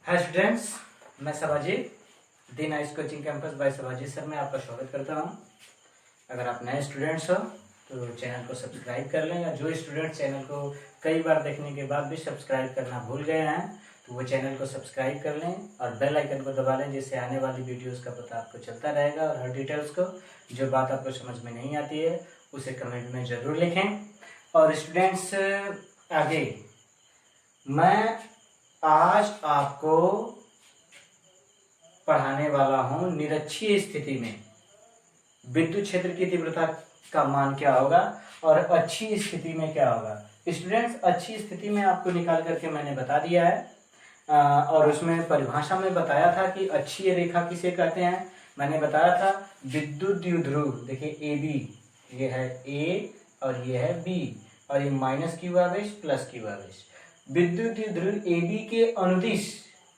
हाय students, मैं Savajit the nice coaching campus by Savajit sir में आपका स्वागत करता हूं। अगर आप नए स्टूडेंट्स हो तो चैनल को सब्सक्राइब कर लें, या जो स्टूडेंट चैनल को कई बार देखने के बाद भी सब्सक्राइब करना भूल गए हैं तो वो चैनल को सब्सक्राइब कर लें और बेल आइकन को दबा लें, जिससे आने वाली वीडियोज़ का पता आपको चलता रहेगा। और हर डिटेल्स को, जो बात आपको समझ में नहीं आती है उसे कमेंट में ज़रूर लिखें। और स्टूडेंट्स, आगे मैं आज आपको पढ़ाने वाला हूं निरक्षीय स्थिति में विद्युत क्षेत्र की तीव्रता का मान क्या होगा और अच्छी स्थिति में क्या होगा। स्टूडेंट्स, अच्छी स्थिति में आपको निकाल करके मैंने बता दिया है और उसमें परिभाषा में बताया था कि अच्छी रेखा किसे कहते हैं। मैंने बताया था विद्युत द्विध्रुव, देखिए ए बी, ये है ए और ये है बी, और ये माइनस क्यू आवेश प्लस क्यू आवेश। विद्युत द्विध्रुव ए बी के अनुदिश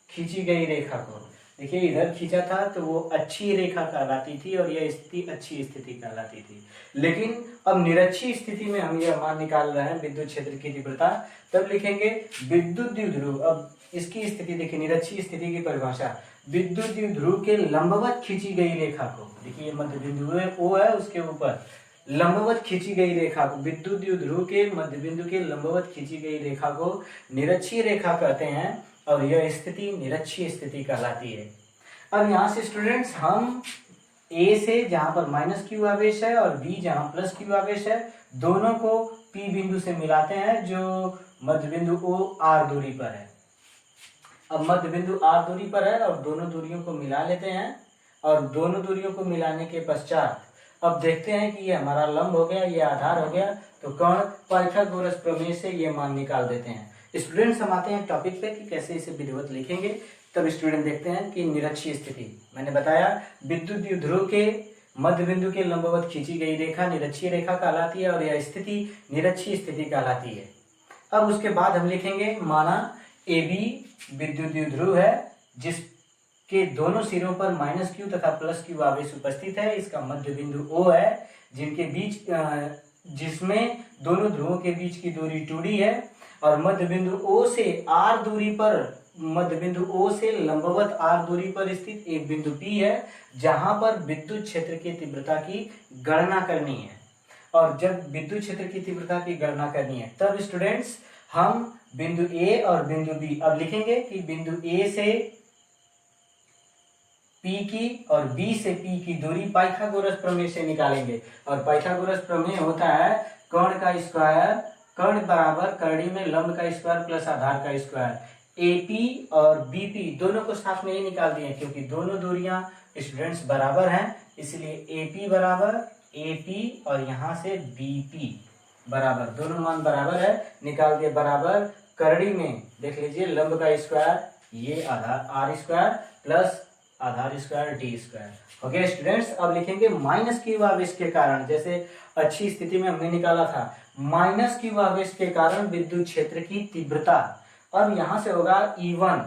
खींची गई रेखा को, देखिए इधर खींचा था तो वो अच्छी रेखा कहलाती थी और यह स्थिति अच्छी स्थिति कहलाती थी। लेकिन अब निरक्षीय स्थिति में हम यह मान निकाल रहे हैं विद्युत क्षेत्र की तीव्रता, तब लिखेंगे विद्युत द्विध्रुव। अब इसकी स्थिति देखिए, निरक्षीय स्थिति की परिभाषा, विद्युत द्विध्रुव के लंबवत खींची गई रेखा को, देखिए मध्य बिंदु है ओ है, उसके ऊपर लंबवत खींची गई रेखा को, विद्युत द्विध्रुव के मध्य बिंदु के लंबवत खींची गई रेखा को निरक्षीय रेखा कहते हैं और यह स्थिति निरक्षीय स्थिति कहलाती है। अब यहाँ से स्टूडेंट्स हम ए से, जहां पर माइनस क्यू आवेश है, और बी जहां प्लस क्यू आवेश है, दोनों को पी बिंदु से मिलाते हैं जो मध्य बिंदु ओ आर दूरी पर है। अब मध्य बिंदु आर दूरी पर है और दोनों दूरियों को मिला लेते हैं, और दोनों दूरियों को मिलाने के पश्चात अब देखते हैं कि ये हमारा लंब हो गया, ये आधार हो गया, तो कर्ण पाइथागोरस प्रमेय से ये मान निकाल देते हैं। स्टूडेंट्स, हम आते हैं टॉपिक पे कि कैसे इसे विधिवत लिखेंगे। तब स्टूडेंट देखते हैं कि निरक्षीय स्थिति, मैंने बताया विद्युत द्विध्रुव के मध्य बिंदु के लंबवत खींची गई रेखा निरक्षीय रेखा कहलाती है और यह स्थिति निरक्षीय स्थिति कहलाती है। अब उसके बाद हम लिखेंगे, माना ए बी विद्युत द्विध्रुव है जिसके दोनों सिरों पर माइनस क्यू तथा प्लस क्यू आवेश उपस्थित है। इसका मध्य बिंदु ओ है, जिनके बीच जिसमें दोनों ध्रुवों के बीच की दूरी 2d है, और मध्य बिंदु ओ से आर दूरी पर, मध्य बिंदु ओ से लंबवत आर दूरी पर स्थित एक बिंदु पी है, जहां पर विद्युत क्षेत्र की तीव्रता की गणना करनी है। और जब विद्युत क्षेत्र की तीव्रता की गणना करनी है तब स्टूडेंट्स हम बिंदु ए और बिंदु बी अब लिखेंगे कि बिंदु ए से P की और B से P की दूरी पाइथागोरस प्रमेय से निकालेंगे। और पाइथागोरस प्रमेय होता है कर्ण का स्क्वायर, कर्ण बराबर करड़ी में लंब का स्क्वायर प्लस आधार का स्क्वायर। AP और BP दोनों को साथ में ही निकाल दिए, क्योंकि दोनों दूरियां स्टूडेंट्स बराबर हैं, इसलिए AP बराबर AP और यहाँ से BP बराबर, दोनों मान बराबर है, निकाल दिए बराबर करड़ी में, देख लीजिए लंब का स्क्वायर ये आधार आर स्क्वायर प्लस आधार square D square. Okay students, अब लिखेंगे माइनस क्यू आवेश के कारण, जैसे अच्छी स्थिति में हमने निकाला था, माइनस क्यू आवेश के कारण विद्युत क्षेत्र की तीव्रता। अब यहां से होगा E1,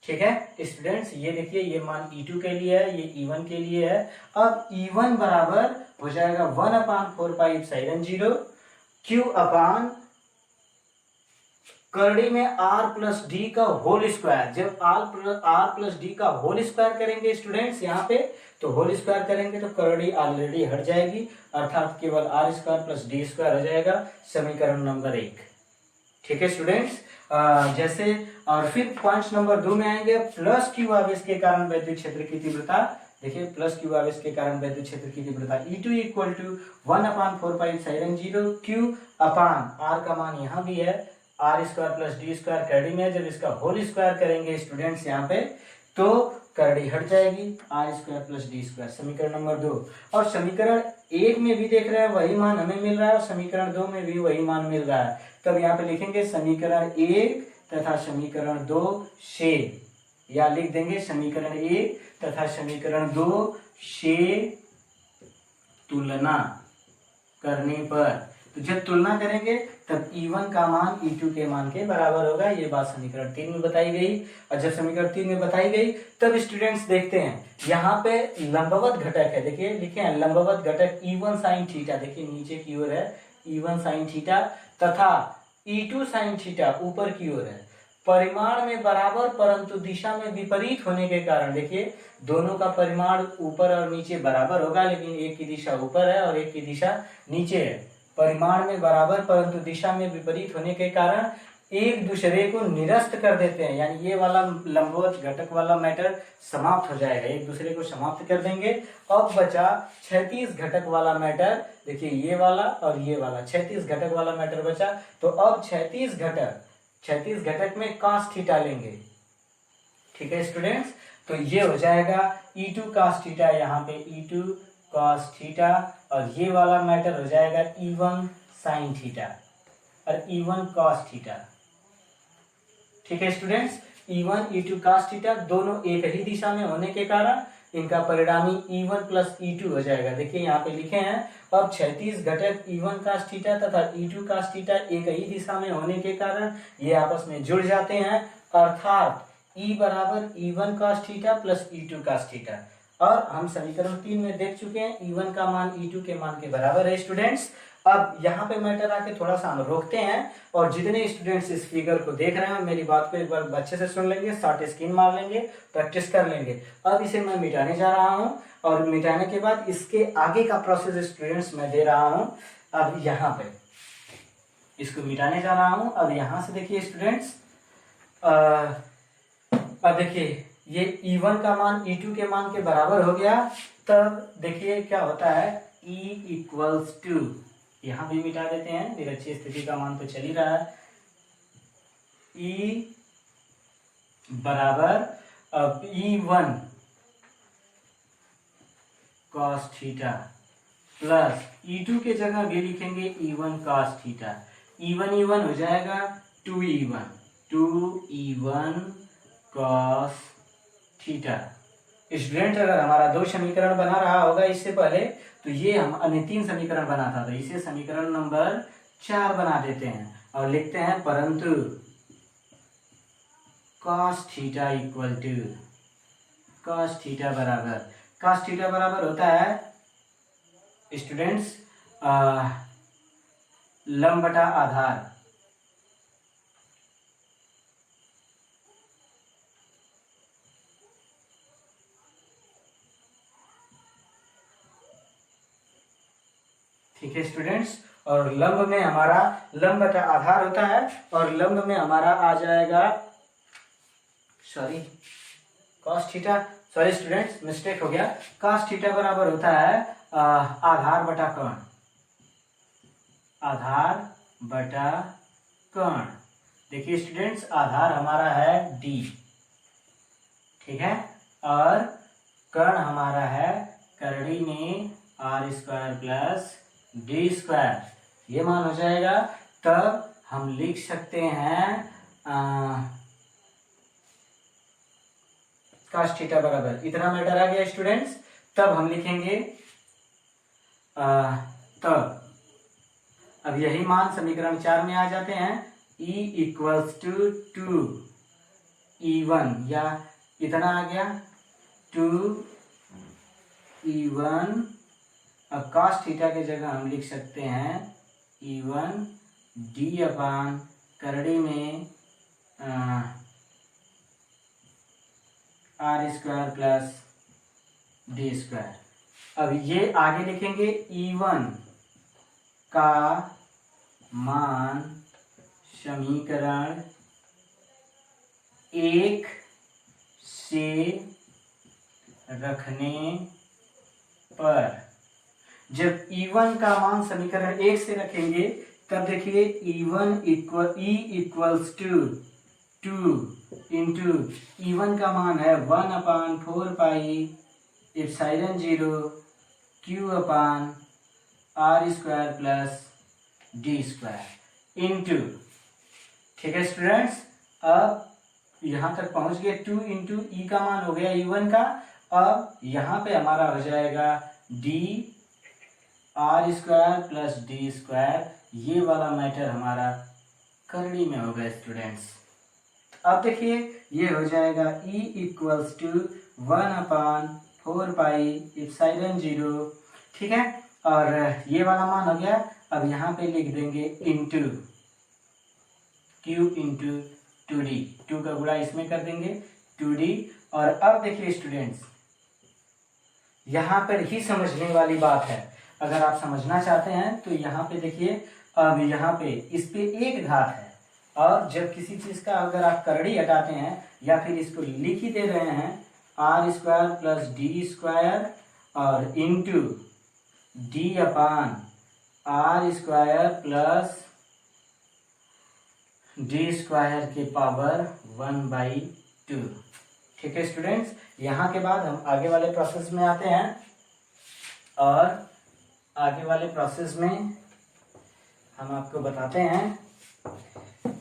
ठीक है स्टूडेंट्स, ये देखिए ये मान E2 के लिए है, ये E1 के लिए है। अब E1 बराबर हो जाएगा 1/4πε0 Q अपान करड़ी में r प्लस डी का होल स्क्वायर। जब r प्लस डी का होल स्क्वायर करेंगे स्टूडेंट्स यहाँ पे, तो होल स्क्वायर करेंगे तो करड़ी ऑलरेडी हट जाएगी, अर्थात केवल r square plus D square हो जाएगा, समीकरण नंबर 1। ठीक है स्टूडेंट्स, जैसे और फिर पॉइंट नंबर 2 में आएंगे, प्लस क्यू आवेश के कारण विद्युत क्षेत्र की तीव्रता। देखिए प्लस क्यू आवेश के कारण विद्युत क्षेत्र की तीव्रता E2 equal to 1/4πε0 Q upon r का मान यहाँ भी है R square plus D square करड़ी में, जब इसका होल स्क्वायर करेंगे स्टूडेंट्स यहाँ पे तो करड़ी हट जाएगी, R square plus D square, समीकरण नंबर 2। और समीकरण 1 में भी देख रहे हैं वही मान हमें मिल रहा है और समीकरण 2 में भी वही मान मिल रहा है। तब यहाँ पे लिखेंगे समीकरण 1 तथा समीकरण 2 से, या लिख देंगे समीकरण 1 तथा समीकरण 2 से तुलना करने पर, तो जब तुलना करेंगे तब E1 का मान E2 के मान के बराबर होगा। ये बात समीकरण 3 में बताई गई, और जब समीकरण 3 में बताई गई तब स्टूडेंट्स देखते हैं यहाँ पे लंबवत घटक है, देखिए लिखे हैं लंबवत घटक E1 साइन थीटा, देखिए नीचे की ओर है E1 साइन थीटा तथा E2 साइन थीटा ऊपर की ओर है। परिमाण में बराबर परंतु दिशा में विपरीत होने के कारण, देखिए दोनों का परिमाण ऊपर और नीचे बराबर होगा, लेकिन एक की दिशा ऊपर है और एक की दिशा नीचे है। परिमाण में बराबर परंतु दिशा में विपरीत होने के कारण एक दूसरे को निरस्त कर देते हैं, यानी ये वाला लंबवत घटक वाला मैटर समाप्त हो जाएगा, एक दूसरे को समाप्त कर देंगे। अब बचा क्षैतिज घटक वाला मैटर, देखिए ये वाला और ये वाला क्षैतिज घटक वाला मैटर बचा। तो अब क्षैतिज घटक में cos थीटा लेंगे, ठीक है स्टूडेंट्स। तो ये हो जाएगा E2 cos थीटा, यहाँ पे E2 cos थीटा, और ये वाला मैटर हो जाएगा E1 sin थीटा और E1 cos थीटा, ठीक है students. E1 E2 cos theta दोनों एक ही दिशा में होने के कारण इनका परिणामी E1 प्लस E2 हो जाएगा। देखिए यहाँ पे लिखे हैं, अब क्षैतिज घटक E1 cos थीटा तथा E2 cos थीटा एक ही दिशा में होने के कारण ये आपस में जुड़ जाते हैं, अर्थात E बराबर E1 cos theta plus E2 cos theta. और हम समीकरण 3 में देख चुके हैं E1 का मान E2 के मान के बराबर है स्टूडेंट्स। अब यहाँ पे मैटर आके थोड़ा सा हम रोकते हैं, और जितने स्टूडेंट्स इस फिगर को देख रहे हैं मेरी बात को एक बार अच्छे से सुन लेंगे, शॉर्ट स्क्रीन मार लेंगे, प्रैक्टिस कर लेंगे। अब इसे मैं मिटाने जा रहा हूँ, और मिटाने के बाद इसके आगे का प्रोसेस स्टूडेंट्स मैं दे रहा हूँ। अब यहाँ पे इसको मिटाने जा रहा हूँ। अब यहाँ से देखिए स्टूडेंट्स, अब देखिए ये E1 का मान E2 के मान के बराबर हो गया। तब देखिए क्या होता है, E इक्वल्स टू, यहाँ भी मिटा देते हैं, निरक्षीय स्थिति का मान तो चल ही रहा है। E बराबर अब E1 cos theta plus E2 के जगह भी लिखेंगे E1 cos थीटा। E1 हो जाएगा 2E1 cos थीटा। स्टूडेंट अगर हमारा 2 समीकरण बना रहा होगा इससे पहले, तो ये हम अन्य 3 समीकरण बनाता था, इसे समीकरण नंबर 4 बना देते हैं और लिखते हैं परंतु cos theta equal to, cos theta बराबर होता है स्टूडेंट्स लंब बटा आधार, ठीक है स्टूडेंट्स। और लंब में हमारा लंब बटा आधार होता है, और लंब में हमारा आ जाएगा cos theta, sorry students mistake हो गया। cos थीटा बराबर होता है आधार बटा कर्ण, आधार बटा कर्ण। देखिए स्टूडेंट्स आधार हमारा है D, ठीक है, और कर्ण हमारा है करड़ी में r² प्लस D स्क्वायर, ये मान हो जाएगा। तब हम लिख सकते हैं cos थीटा बराबर, इतना मैटर आ गया स्टूडेंट्स। तब हम लिखेंगे तब अब यही मान समीकरण 4 में आ जाते हैं, E इक्वल्स टू 2E1, या इतना आ गया 2E1। अब cos थीटा के जगह हम लिख सकते हैं E1 D अपान करड़ी में r² प्लस D स्क्वायर। अब ये आगे लिखेंगे E1 का मान समीकरण 1 से रखने पर, जब E1 का मान समीकरण 1 से रखेंगे तब देखिए E equals to 2 into E1 का मान है 1/4 पाई एप्सिलॉन 0 Q अपान r² plus D square into, ठीक है स्टूडेंट्स। अब यहां तक पहुंच गए, 2 इंटू E का मान हो गया E1 का। अब यहां पे हमारा हो जाएगा D r² plus D square, ये वाला मैटर हमारा करड़ी में होगा स्टूडेंट्स। अब देखिए ये हो जाएगा E equals to 1/4 pi epsilon 0, ठीक है, और ये वाला मान हो गया। अब यहाँ पे लिख देंगे इंटू Q इंटू 2d, 2 का गुणा इसमें कर देंगे 2d। और अब देखिए स्टूडेंट्स, यहाँ पर ही समझने वाली बात है, अगर आप समझना चाहते हैं तो यहाँ पे देखिए, अब यहाँ पे इस पे एक घात है, और जब किसी चीज का अगर आप करड़ी हटाते हैं या फिर इसको लिख ही दे रहे हैं R square plus D square और into D upon R square plus D square के पावर 1/2। ठीक है स्टूडेंट्स, यहाँ के बाद हम आगे वाले प्रोसेस में आते हैं, और आगे वाले प्रोसेस में हम आपको बताते हैं।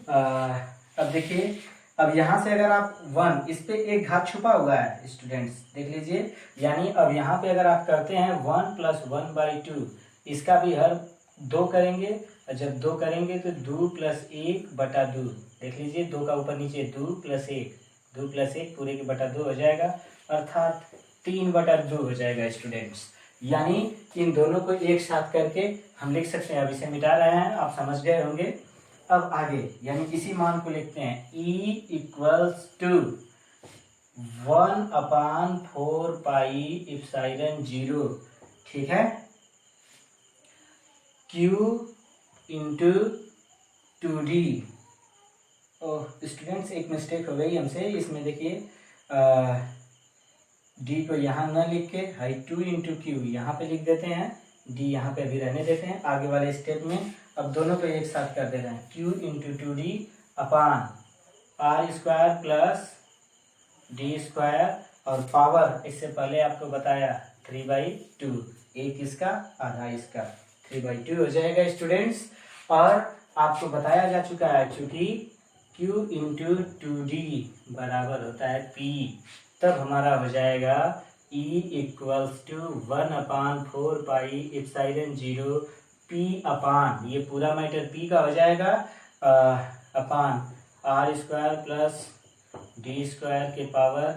अब देखिए, अब यहाँ से अगर आप 1, इस पे एक घात छुपा हुआ है स्टूडेंट्स, देख लीजिए, यानी अब यहाँ पे अगर आप करते हैं 1 + 1/2, इसका भी हर 2 करेंगे, और जब 2 करेंगे तो 2 + 1/2, देख लीजिए 2 का ऊपर नीचे 2 + 1, 2 + 1 पूरे के बटा 2 हो जाएगा, अर्थात 3/2 हो जाएगा स्टूडेंट्स। यानी इन दोनों को एक साथ करके हम लिख सकते हैं, अब इसे मिटा रहे हैं, आप समझ गए होंगे। अब आगे यानी इसी मान को लिखते हैं, E = 1/4 पाई एप्सिलॉन 0, ठीक है, Q × 2D। स्टूडेंट्स एक मिस्टेक हो गई हमसे, इसमें देखिए डी को यहाँ न लिख के 2 × Q यहाँ पे लिख देते हैं, डी यहाँ पे अभी रहने देते हैं। आगे वाले स्टेप में अब दोनों को एक साथ कर दे रहे हैं, Q × 2D अपान R² प्लस डी स्क्वायर, और पावर इससे पहले आपको बताया 3/2, एक इसका आधा इसका, 3/2 हो जाएगा स्टूडेंट्स। और आपको बताया जा चुका है चूंकि Q × 2D बराबर होता है P, तब हमारा हो जाएगा E = 1/4 पाई एप्सिलॉन 0 P अपान, ये पूरा मैटर P का हो जाएगा, अपान R² प्लस डी स्क्वायर के पावर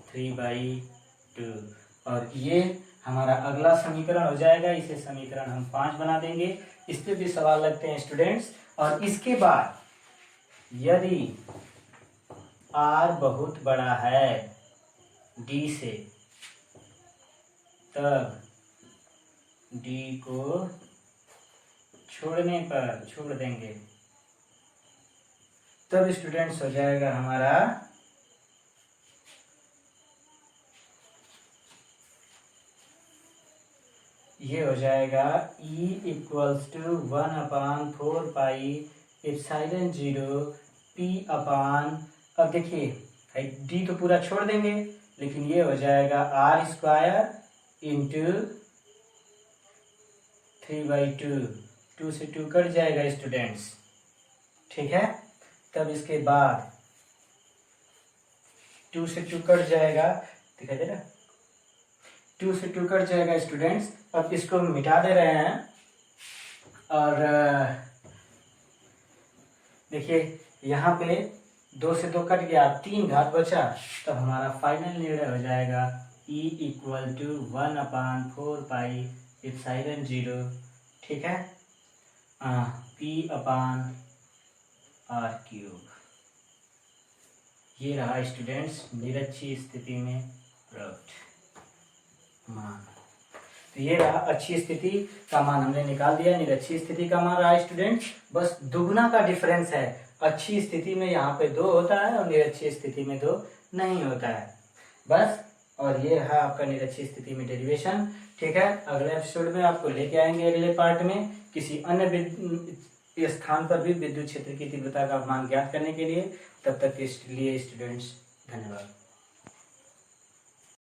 3/2। और ये हमारा अगला समीकरण हो जाएगा, इसे समीकरण हम 5 बना देंगे। इस पे भी सवाल लगते हैं स्टूडेंट्स। और इसके बाद यदि R बहुत बड़ा है D से, तब D को छोड़ने पर छोड़ देंगे, तब स्टूडेंट्स हो जाएगा हमारा ये हो जाएगा E = 1/4 पाई एप्सिलॉन 0 P अपान, अब देखिए D तो पूरा छोड़ देंगे, लेकिन ये हो जाएगा R² × 3/2, 2 से 2 कट जाएगा स्टूडेंट्स, ठीक है। तब इसके बाद 2 से 2 कट जाएगा, दिखाई दे रहा, 2 से 2 कट जाएगा स्टूडेंट्स। अब इसको मिटा दे रहे हैं, और देखिए यहाँ पे 2 से 2 कट गया, 3 घात बचा, तब हमारा फाइनल निर्णय हो जाएगा E = 1/4 पाई एप्सिलॉन 0, ठीक है, P अपान R³। ये रहा स्टूडेंट्स निरक्षीय स्थिति में प्रोडक्ट मान। तो ये रहा अच्छी स्थिति का मान हमने निकाल दिया, निरक्षीय स्थिति का मान रहा स्टूडेंट्स, बस दुगुना का डिफरेंस है। अच्छी स्थिति में यहाँ पे 2 होता है और निरक्षीय स्थिति में 2 नहीं होता है, बस। और ये रहा आपका निरक्षीय स्थिति में डेरिवेशन, ठीक है। अगले एपिसोड में आपको लेके आएंगे अगले पार्ट में किसी अन्य स्थान पर भी विद्युत क्षेत्र की तीव्रता का मान ज्ञात करने के लिए। तब तक के लिए स्टूडेंट्स धन्यवाद।